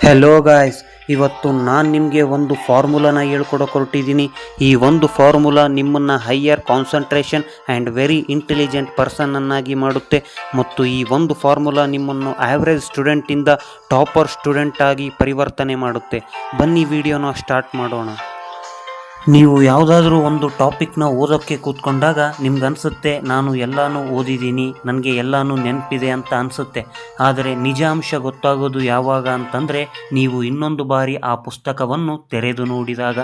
Hello guys, ಇವತ್ತು ನಾನು ನಿಮಗೆ ಒಂದು ಫಾರ್ಮುಲಾನ ಹೇಳ್ಕೊಡೋಕೊಟ್ಟಿದ್ದೀನಿ. ಈ ಒಂದು ಫಾರ್ಮುಲಾ ನಿಮ್ಮನ್ನು higher concentration and very intelligent ಪರ್ಸನ್ನನ್ನಾಗಿ ಮಾಡುತ್ತೆ. ಮತ್ತು ಈ ಒಂದು ಫಾರ್ಮುಲಾ ನಿಮ್ಮನ್ನು ಆ್ಯಾವ್ರೇಜ್ ಸ್ಟೂಡೆಂಟಿಂದ ಟಾಪರ್ ಸ್ಟೂಡೆಂಟ್ ಆಗಿ ಪರಿವರ್ತನೆ ಮಾಡುತ್ತೆ. ಬನ್ನಿ ವಿಡಿಯೋನ ಸ್ಟಾರ್ಟ್ ಮಾಡೋಣ. ನೀವು ಯಾವುದಾದ್ರೂ ಒಂದು ಟಾಪಿಕ್ನ ಓದೋಕ್ಕೆ ಕೂತ್ಕೊಂಡಾಗ ನಿಮ್ಗನ್ಸುತ್ತೆ ನಾನು ಎಲ್ಲನೂ ಓದಿದ್ದೀನಿ, ನನಗೆ ಎಲ್ಲನೂ ನೆನಪಿದೆ ಅಂತ ಅನಿಸುತ್ತೆ. ಆದರೆ ನಿಜಾಂಶ ಗೊತ್ತಾಗೋದು ಯಾವಾಗ ಅಂತಂದರೆ ನೀವು ಇನ್ನೊಂದು ಬಾರಿ ಆ ಪುಸ್ತಕವನ್ನು ತೆರೆದು ನೋಡಿದಾಗ.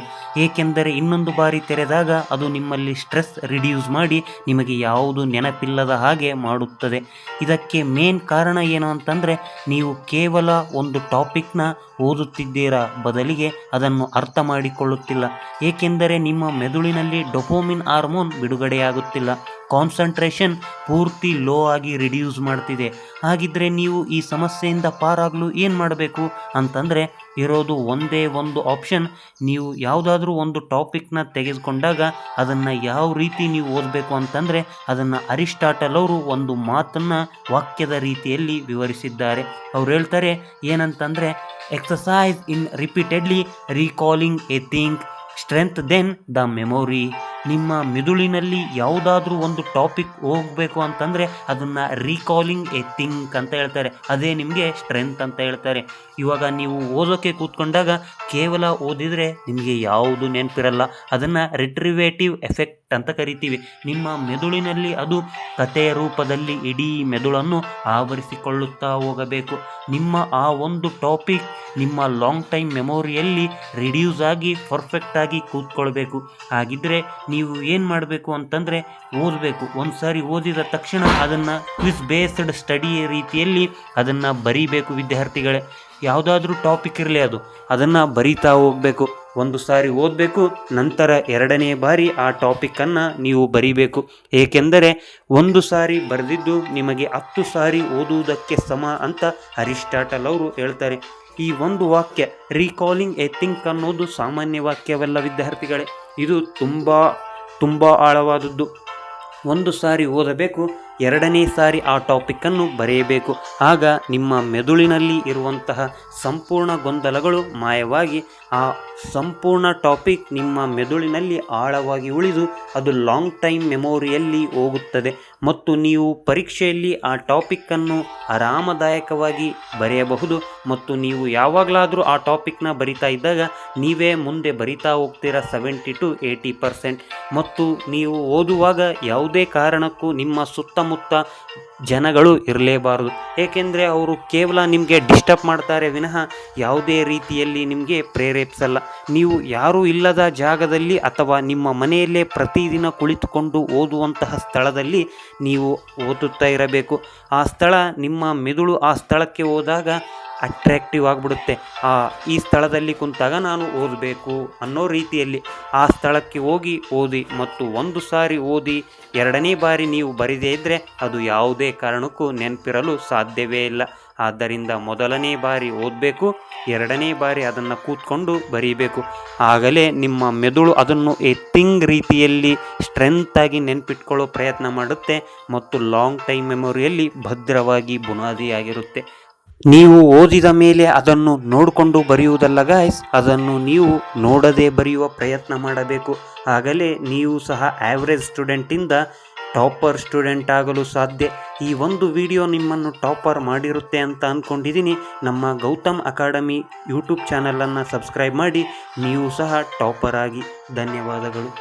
ಏಕೆಂದರೆ ಇನ್ನೊಂದು ಬಾರಿ ತೆರೆದಾಗ ಅದು ನಿಮ್ಮಲ್ಲಿ ಸ್ಟ್ರೆಸ್ ರಿಡ್ಯೂಸ್ ಮಾಡಿ ನಿಮಗೆ ಯಾವುದು ನೆನಪಿಲ್ಲದ ಹಾಗೆ ಮಾಡುತ್ತದೆ. ಇದಕ್ಕೆ ಮೇನ್ ಕಾರಣ ಏನು ಅಂತಂದರೆ ನೀವು ಕೇವಲ ಒಂದು ಟಾಪಿಕ್ನ ಓದುತ್ತಿದ್ದೀರಾ, ಬದಲಿಗೆ ಅದನ್ನು ಅರ್ಥ ಮಾಡಿಕೊಳ್ಳುತ್ತಿಲ್ಲ. ಏಕೆಂದರೆ ನಿಮ್ಮ ಮೆದುಳಿನಲ್ಲಿ ಡೋಪೋಮಿನ್ ಹಾರ್ಮೋನ್ ಬಿಡುಗಡೆಯಾಗುತ್ತಿಲ್ಲ. ಕಾನ್ಸಂಟ್ರೇಷನ್ ಪೂರ್ತಿ ಲೋ ಆಗಿ ರಿಡ್ಯೂಸ್ ಮಾಡ್ತಿದೆ. ಹಾಗಿದ್ರೆ ನೀವು ಈ ಸಮಸ್ಯೆಯಿಂದ ಪಾರಾಗಲು ಏನು ಮಾಡಬೇಕು ಅಂತಂದರೆ ಇರೋದು ಒಂದೇ ಒಂದು ಆಪ್ಷನ್. ನೀವು ಯಾವುದಾದ್ರೂ ಒಂದು ಟಾಪಿಕ್ನ ತೆಗೆದುಕೊಂಡಾಗ ಅದನ್ನು ಯಾವ ರೀತಿ ನೀವು ಓದಬೇಕು ಅಂತಂದರೆ ಅದನ್ನು ಅರಿಸ್ಟಾಟಲ್ ಅವರು ಒಂದು ಮಾತನ್ನು ವಾಕ್ಯದ ರೀತಿಯಲ್ಲಿ ವಿವರಿಸಿದ್ದಾರೆ. ಅವ್ರು ಹೇಳ್ತಾರೆ ಏನಂತಂದರೆ, exercise in repeatedly recalling a thing strengthen the memory. ನಿಮ್ಮ ಮೆದುಳಿನಲ್ಲಿ ಯಾವುದಾದ್ರೂ ಒಂದು ಟಾಪಿಕ್ ಹೋಗಬೇಕು ಅಂತಂದರೆ ಅದನ್ನು ರೀಕಾಲಿಂಗ್ ಎ ಥಿಂಗ್ ಅಂತ ಹೇಳ್ತಾರೆ. ಅದೇ ನಿಮಗೆ ಸ್ಟ್ರೆಂತ್ ಅಂತ ಹೇಳ್ತಾರೆ. ಇವಾಗ ನೀವು ಓದೋಕ್ಕೆ ಕೂತ್ಕೊಂಡಾಗ ಕೇವಲ ಓದಿದರೆ ನಿಮಗೆ ಯಾವುದು ನೆನಪಿರಲ್ಲ. ಅದನ್ನು ರಿಟ್ರಿವೇಟಿವ್ ಎಫೆಕ್ಟ್ ಅಂತ ಕರಿತೀವಿ. ನಿಮ್ಮ ಮೆದುಳಿನಲ್ಲಿ ಅದು ಕಥೆಯ ರೂಪದಲ್ಲಿ ಇಡೀ ಮೆದುಳನ್ನು ಆವರಿಸಿಕೊಳ್ಳುತ್ತಾ ಹೋಗಬೇಕು. ನಿಮ್ಮ ಆ ಒಂದು ಟಾಪಿಕ್ ನಿಮ್ಮ ಲಾಂಗ್ ಟೈಮ್ ಮೆಮೊರಿಯಲ್ಲಿ ರಿಡ್ಯೂಸ್ ಆಗಿ ಪರ್ಫೆಕ್ಟಾಗಿ ಕೂತ್ಕೊಳ್ಬೇಕು. ಹಾಗಿದ್ದರೆ ನೀವು ಏನು ಮಾಡಬೇಕು ಅಂತಂದರೆ ಓದಬೇಕು. ಒಂದು ಸಾರಿ ಓದಿದ ತಕ್ಷಣ ಅದನ್ನು ಕ್ವಿಸ್ ಬೇಸ್ಡ್ ಸ್ಟಡಿ ರೀತಿಯಲ್ಲಿ ಅದನ್ನು ಬರೀಬೇಕು. ವಿದ್ಯಾರ್ಥಿಗಳೇ, ಯಾವುದಾದ್ರೂ ಟಾಪಿಕ್ ಇರಲಿ ಅದನ್ನು ಬರೀತಾ ಹೋಗಬೇಕು. ಒಂದು ಸಾರಿ ಓದಬೇಕು, ನಂತರ ಎರಡನೇ ಬಾರಿ ಆ ಟಾಪಿಕ್ಕನ್ನು ನೀವು ಬರೀಬೇಕು. ಏಕೆಂದರೆ ಒಂದು ಸಾರಿ ಬರೆದಿದ್ದು ನಿಮಗೆ 10 ಸಾರಿ ಓದುವುದಕ್ಕೆ ಸಮ ಅಂತ ಅರಿಸ್ಟಾಟಲ್ ಅವರು ಹೇಳ್ತಾರೆ. ಈ ಒಂದು ವಾಕ್ಯ ರೀಕಾಲಿಂಗ್ ಎ ಥಿಂಕ್ ಅನ್ನೋದು ಸಾಮಾನ್ಯ ವಾಕ್ಯವಲ್ಲ ವಿದ್ಯಾರ್ಥಿಗಳೇ. ಇದು ತುಂಬ ಆಳವಾದದ್ದು. ಒಂದು ಸಾರಿ ಓದಬೇಕು, ಎರಡನೇ ಸಾರಿ ಆ ಟಾಪಿಕ್ಕನ್ನು ಬರೆಯಬೇಕು. ಆಗ ನಿಮ್ಮ ಮೆದುಳಿನಲ್ಲಿ ಇರುವಂತಹ ಸಂಪೂರ್ಣ ಗೊಂದಲಗಳು ಮಾಯವಾಗಿ ಆ ಸಂಪೂರ್ಣ ಟಾಪಿಕ್ ನಿಮ್ಮ ಮೆದುಳಿನಲ್ಲಿ ಆಳವಾಗಿ ಉಳಿದು ಅದು ಲಾಂಗ್ ಟೈಮ್ ಮೆಮೊರಿಯಲ್ಲಿ ಹೋಗುತ್ತದೆ. ಮತ್ತು ನೀವು ಪರೀಕ್ಷೆಯಲ್ಲಿ ಆ ಟಾಪಿಕ್ಕನ್ನು ಆರಾಮದಾಯಕವಾಗಿ ಬರೆಯಬಹುದು. ಮತ್ತು ನೀವು ಯಾವಾಗಲಾದರೂ ಆ ಟಾಪಿಕ್ನ ಬರಿತಾ ಇದ್ದಾಗ ನೀವೇ ಮುಂದೆ ಬರಿತಾ ಹೋಗ್ತೀರಾ 70 to 80%. ಮತ್ತು ನೀವು ಓದುವಾಗ ಯಾವುದೇ ಕಾರಣಕ್ಕೂ ನಿಮ್ಮ ಸುತ್ತಮುತ್ತ ಜನಗಳು ಇರಲೇಬಾರದು. ಏಕೆಂದರೆ ಅವರು ಕೇವಲ ನಿಮಗೆ ಡಿಸ್ಟರ್ಬ್ ಮಾಡ್ತಾರೆ ವಿನಃ ಯಾವುದೇ ರೀತಿಯಲ್ಲಿ ನಿಮಗೆ ಪ್ರೇರೇಪಿಸಲ್ಲ. ನೀವು ಯಾರೂ ಇಲ್ಲದ ಜಾಗದಲ್ಲಿ ಅಥವಾ ನಿಮ್ಮ ಮನೆಯಲ್ಲೇ ಪ್ರತಿದಿನ ಕುಳಿತುಕೊಂಡು ಓದುವಂತಹ ಸ್ಥಳದಲ್ಲಿ ನೀವು ಓದುತ್ತಾ ಇರಬೇಕು. ಆ ಸ್ಥಳ ನಿಮ್ಮ ಮೆದುಳು ಆ ಸ್ಥಳಕ್ಕೆ ಹೋದಾಗ ಅಟ್ರ್ಯಾಕ್ಟಿವ್ ಆಗಿಬಿಡುತ್ತೆ. ಈ ಸ್ಥಳದಲ್ಲಿ ಕುಂತಾಗ ನಾನು ಓದಬೇಕು ಅನ್ನೋ ರೀತಿಯಲ್ಲಿ ಆ ಸ್ಥಳಕ್ಕೆ ಹೋಗಿ ಓದಿ. ಮತ್ತು ಒಂದು ಸಾರಿ ಓದಿ ಎರಡನೇ ಬಾರಿ ನೀವು ಬರಿದೇ ಇದ್ದರೆ ಅದು ಯಾವುದೇ ಕಾರಣಕ್ಕೂ ನೆನಪಿರಲು ಸಾಧ್ಯವೇ ಇಲ್ಲ. ಆದ್ದರಿಂದ ಮೊದಲನೇ ಬಾರಿ ಓದಬೇಕು, ಎರಡನೇ ಬಾರಿ ಅದನ್ನು ಕೂತ್ಕೊಂಡು ಬರೀಬೇಕು. ಆಗಲೇ ನಿಮ್ಮ ಮೆದುಳು ಅದನ್ನು ಎ ಥಿಂಗ್ ರೀತಿಯಲ್ಲಿ ಸ್ಟ್ರೆಂತಾಗಿ ನೆನಪಿಟ್ಕೊಳ್ಳೋ ಪ್ರಯತ್ನ ಮಾಡುತ್ತೆ ಮತ್ತು ಲಾಂಗ್ ಟೈಮ್ ಮೆಮೊರಿಯಲ್ಲಿ ಭದ್ರವಾಗಿ ಬುನಾದಿಯಾಗಿರುತ್ತೆ. ನೀವು ಓದಿದ ಮೇಲೆ ಅದನ್ನು ನೋಡಿಕೊಂಡು ಬರೆಯುವುದಲ್ಲ ಗಾಯ್ಸ್, ಅದನ್ನು ನೀವು ನೋಡದೆ ಬರೆಯುವ ಪ್ರಯತ್ನ ಮಾಡಬೇಕು. ಆಗಲೇ ನೀವು ಸಹ ಆ್ಯಾವ್ರೇಜ್ ಸ್ಟೂಡೆಂಟಿಂದ ಟಾಪರ್ ಸ್ಟೂಡೆಂಟ್ ಆಗಲು ಸಾಧ್ಯ. ಈ ಒಂದು ವಿಡಿಯೋ ನಿಮ್ಮನ್ನು ಟಾಪರ್ ಮಾಡಿರುತ್ತೆ ಅಂತ ಅಂದ್ಕೊಂಡಿದ್ದೀನಿ. ನಮ್ಮ ಗೌತಮ್ ಅಕಾಡೆಮಿ ಯೂಟ್ಯೂಬ್ ಚಾನಲನ್ನು ಸಬ್ಸ್ಕ್ರೈಬ್ ಮಾಡಿ ನೀವು ಸಹ ಟಾಪರ್ ಆಗಿ. ಧನ್ಯವಾದಗಳು.